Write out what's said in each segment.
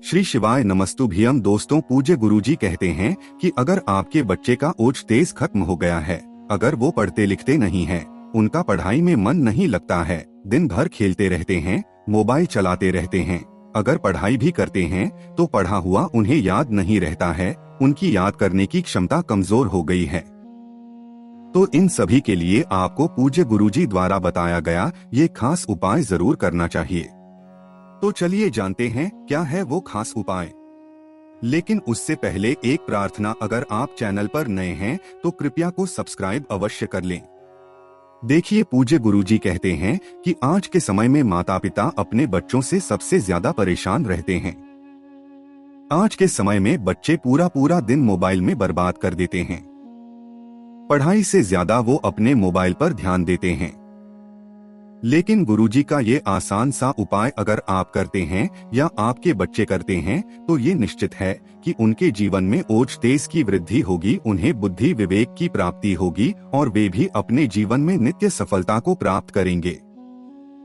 श्री शिवाय नमस्तुभ्यम। दोस्तों, पूज्य गुरुजी कहते हैं कि अगर आपके बच्चे का ओज तेज खत्म हो गया है, अगर वो पढ़ते लिखते नहीं हैं, उनका पढ़ाई में मन नहीं लगता है, दिन भर खेलते रहते हैं, मोबाइल चलाते रहते हैं, अगर पढ़ाई भी करते हैं तो पढ़ा हुआ उन्हें याद नहीं रहता है, उनकी याद करने की क्षमता कमजोर हो गई है, तो इन सभी के लिए आपको पूज्य गुरुजी द्वारा बताया गया ये खास उपाय जरूर करना चाहिए। तो चलिए जानते हैं क्या है वो खास उपाय। लेकिन उससे पहले एक प्रार्थना, अगर आप चैनल पर नए हैं तो कृपया को सब्सक्राइब अवश्य कर लें। देखिए, पूज्य गुरुजी कहते हैं कि आज के समय में माता पिता अपने बच्चों से सबसे ज्यादा परेशान रहते हैं। आज के समय में बच्चे पूरा पूरा दिन मोबाइल में बर्बाद कर देते हैं। पढ़ाई से ज्यादा वो अपने मोबाइल पर ध्यान देते हैं। लेकिन गुरुजी का ये आसान सा उपाय अगर आप करते हैं या आपके बच्चे करते हैं तो ये निश्चित है कि उनके जीवन में ओज तेज की वृद्धि होगी, उन्हें बुद्धि विवेक की प्राप्ति होगी और वे भी अपने जीवन में नित्य सफलता को प्राप्त करेंगे।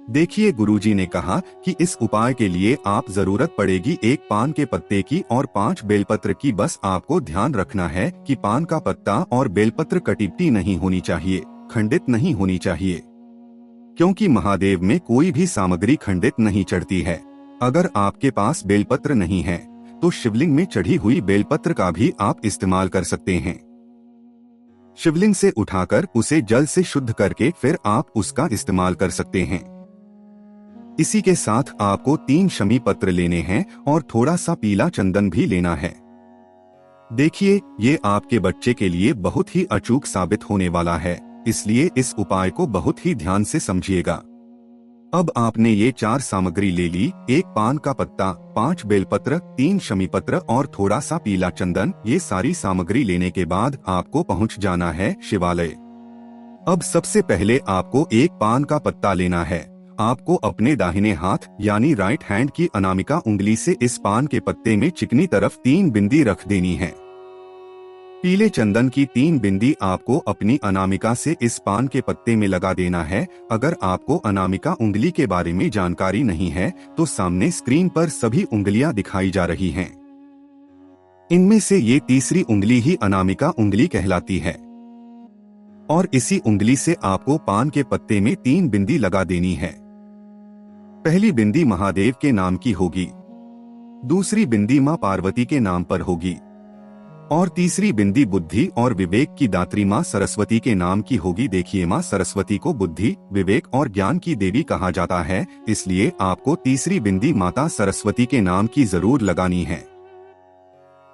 देखिए, गुरुजी ने कहा कि इस उपाय के लिए आप जरूरत पड़ेगी एक पान के पत्ते की और 5 बेलपत्र की। बस आपको ध्यान रखना है कि पान का पत्ता और बेलपत्र कटीपटी नहीं होनी चाहिए, खंडित नहीं होनी चाहिए, क्योंकि महादेव में कोई भी सामग्री खंडित नहीं चढ़ती है। अगर आपके पास बेलपत्र नहीं है तो शिवलिंग में चढ़ी हुई बेलपत्र का भी आप इस्तेमाल कर सकते हैं। शिवलिंग से उठाकर उसे जल से शुद्ध करके फिर आप उसका इस्तेमाल कर सकते हैं। इसी के साथ आपको 3 शमी पत्र लेने हैं और थोड़ा सा पीला चंदन भी लेना है। देखिए, ये आपके बच्चे के लिए बहुत ही अचूक साबित होने वाला है, इसलिए इस उपाय को बहुत ही ध्यान से समझिएगा। अब आपने ये 4 सामग्री ले ली, एक पान का पत्ता, 5 बेलपत्र, 3 शमी पत्र और थोड़ा सा पीला चंदन। ये सारी सामग्री लेने के बाद आपको पहुंच जाना है शिवालय। अब सबसे पहले आपको एक पान का पत्ता लेना है। आपको अपने दाहिने हाथ यानी राइट हैंड की अनामिका उंगली से इस पान के पत्ते में चिकनी तरफ 3 बिंदी रख देनी है। पीले चंदन की 3 बिंदी आपको अपनी अनामिका से इस पान के पत्ते में लगा देना है। अगर आपको अनामिका उंगली के बारे में जानकारी नहीं है तो सामने स्क्रीन पर सभी उंगलियां दिखाई जा रही हैं। इनमें से ये तीसरी उंगली ही अनामिका उंगली कहलाती है और इसी उंगली से आपको पान के पत्ते में 3 बिंदी लगा देनी है। पहली बिंदी महादेव के नाम की होगी, दूसरी बिंदी मां पार्वती के नाम पर होगी और तीसरी बिंदी बुद्धि और विवेक की दात्री मां सरस्वती के नाम की होगी। देखिए, मां सरस्वती को बुद्धि, विवेक और ज्ञान की देवी कहा जाता है, इसलिए आपको तीसरी बिंदी माता सरस्वती के नाम की जरूर लगानी है।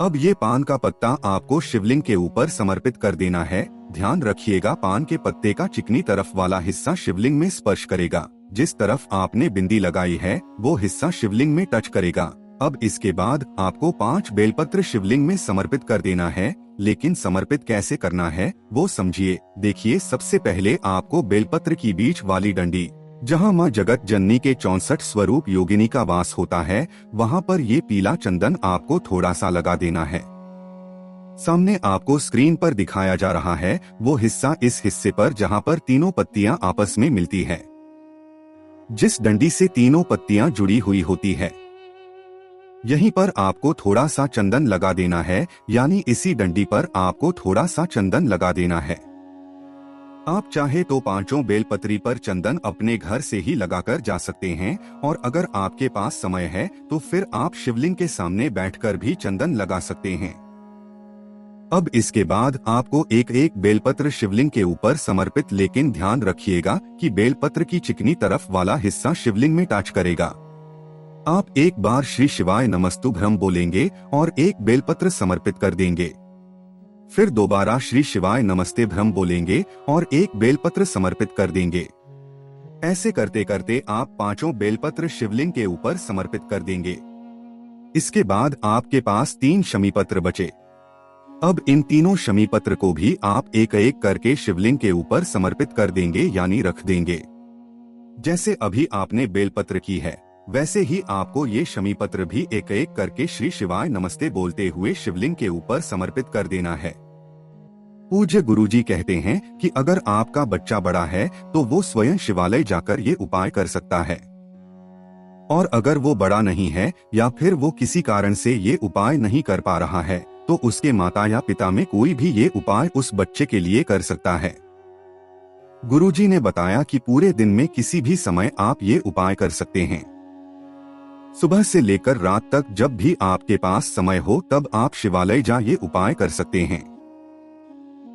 अब ये पान का पत्ता आपको शिवलिंग के ऊपर समर्पित कर देना है। ध्यान रखिएगा, पान के पत्ते का चिकनी तरफ वाला हिस्सा शिवलिंग में स्पर्श करेगा, जिस तरफ आपने बिंदी लगाई है वो हिस्सा शिवलिंग में टच करेगा। अब इसके बाद आपको 5 बेलपत्र शिवलिंग में समर्पित कर देना है। लेकिन समर्पित कैसे करना है वो समझिए। देखिए, सबसे पहले आपको बेलपत्र की बीच वाली डंडी, जहां मां जगत जननी के 64 स्वरूप योगिनी का वास होता है, वहां पर ये पीला चंदन आपको थोड़ा सा लगा देना है। सामने आपको स्क्रीन पर दिखाया जा रहा है वो हिस्सा, इस हिस्से पर जहां पर तीनों पत्तियां आपस में मिलती है, जिस डंडी से तीनों पत्तियां जुड़ी हुई होती है, यहीं पर आपको थोड़ा सा चंदन लगा देना है, यानी इसी डंडी पर आपको थोड़ा सा चंदन लगा देना है। आप चाहे तो 5 बेलपत्री पर चंदन अपने घर से ही लगाकर जा सकते हैं और अगर आपके पास समय है तो फिर आप शिवलिंग के सामने बैठकर भी चंदन लगा सकते हैं। अब इसके बाद आपको एक एक बेलपत्र शिवलिंग के ऊपर समर्पित, लेकिन ध्यान रखिएगा कि बेलपत्र की चिकनी तरफ वाला हिस्सा शिवलिंग में टच करेगा। आप एक बार श्री शिवाय नमस्तुभ्यम बोलेंगे और एक बेलपत्र समर्पित कर देंगे, फिर दोबारा श्री शिवाय नमस्ते भ्रम बोलेंगे और एक बेलपत्र समर्पित कर देंगे। ऐसे करते करते आप 5 बेलपत्र शिवलिंग के ऊपर समर्पित कर देंगे। इसके बाद आपके पास 3 शमी पत्र बचे। अब इन तीनों शमी पत्र को भी आप एक एक करके शिवलिंग के ऊपर समर्पित कर देंगे, यानी रख देंगे। जैसे अभी आपने बेलपत्र की है, वैसे ही आपको ये शमी पत्र भी एक एक करके श्री शिवाय नमस्ते बोलते हुए शिवलिंग के ऊपर समर्पित कर देना है। पूज्य गुरुजी कहते हैं कि अगर आपका बच्चा बड़ा है तो वो स्वयं शिवालय जाकर ये उपाय कर सकता है। और अगर वो बड़ा नहीं है या फिर वो किसी कारण से ये उपाय नहीं कर पा रहा है तो उसके माता या पिता में कोई भी ये उपाय उस बच्चे के लिए कर सकता है। गुरुजी ने बताया कि पूरे दिन में किसी भी समय आप ये उपाय कर सकते हैं। सुबह से लेकर रात तक जब भी आपके पास समय हो तब आप शिवालय जा ये उपाय कर सकते हैं।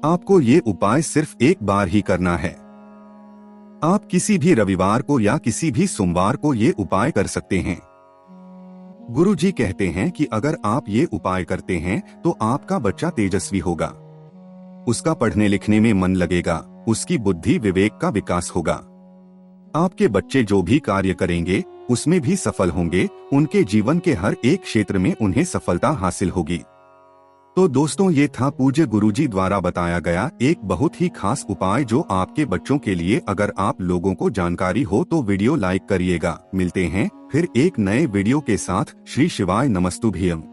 आपको ये उपाय सिर्फ एक बार ही करना है। आप किसी भी रविवार को या किसी भी सोमवार को ये उपाय कर सकते हैं। गुरुजी कहते हैं कि अगर आप ये उपाय करते हैं तो आपका बच्चा तेजस्वी होगा, उसका पढ़ने लिखने में मन लगेगा, उसकी बुद्धि विवेक का विकास होगा। आपके बच्चे जो भी कार्य करेंगे उसमें भी सफल होंगे, उनके जीवन के हर एक क्षेत्र में उन्हें सफलता हासिल होगी। तो दोस्तों, ये था पूज्य गुरुजी द्वारा बताया गया एक बहुत ही खास उपाय जो आपके बच्चों के लिए। अगर आप लोगों को जानकारी हो तो वीडियो लाइक करिएगा। मिलते हैं फिर एक नए वीडियो के साथ। श्री शिवाय नमस्तुभ्यम।